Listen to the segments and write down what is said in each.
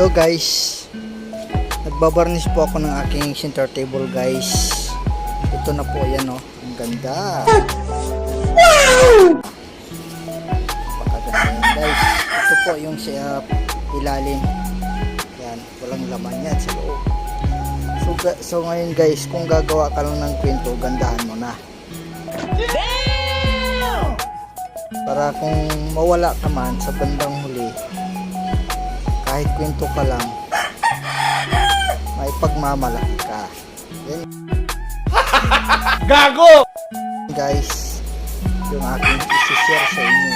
So guys, nagbabarnish po ako ng aking center table guys. Ito na po yan oh. Ang ganda. Napakaganda guys. Ito po yung sa ilalim. Yan, walang laman yan sa loob. So ngayon guys, kung gagawa ka lang ng kwento, gandahan mo na. Para kung mawala ka man sa bandang huli, kahit kwento ka lang, may pagmamalaki ka. Yan. Gago! Guys, yung aking isi-share sa inyo.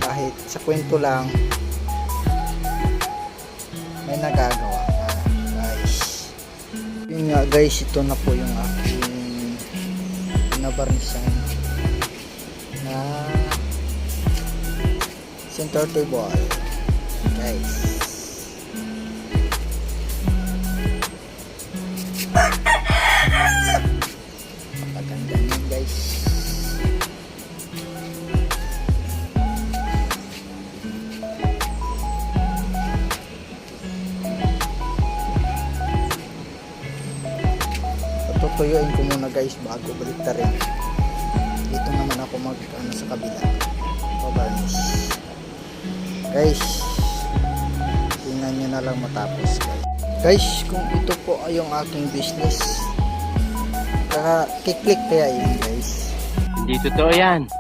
Kahit sa kwento lang, may nagagawa ka, guys. Yun nga guys, ito na po yung aking pinabarnisan na center table, guys. Maganda yun guys. Tutuyuin ko muna guys bago balik ta rin. Dito naman ako mag sa kabila varnish guys. Tingnan nyo na lang matapos guys. Kung ito po ay yung aking business, kiklik kaya yun guys. Hindi totoo yan.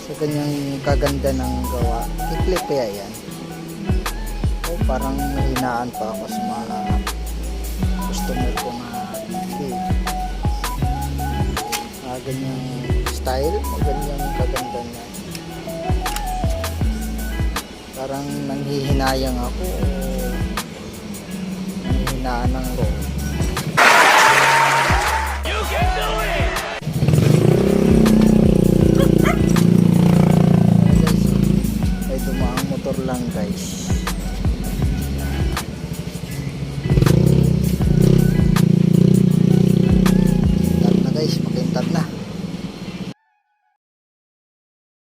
Sa ganyang kaganda ng gawa, kiklik kaya yan. Oh, parang nahinaan pa ako sa mga customer ko na bibili. Ganyang style o ganyang kaganda niya. Parang nanghihinayang ako o nanghihinaan ng loob.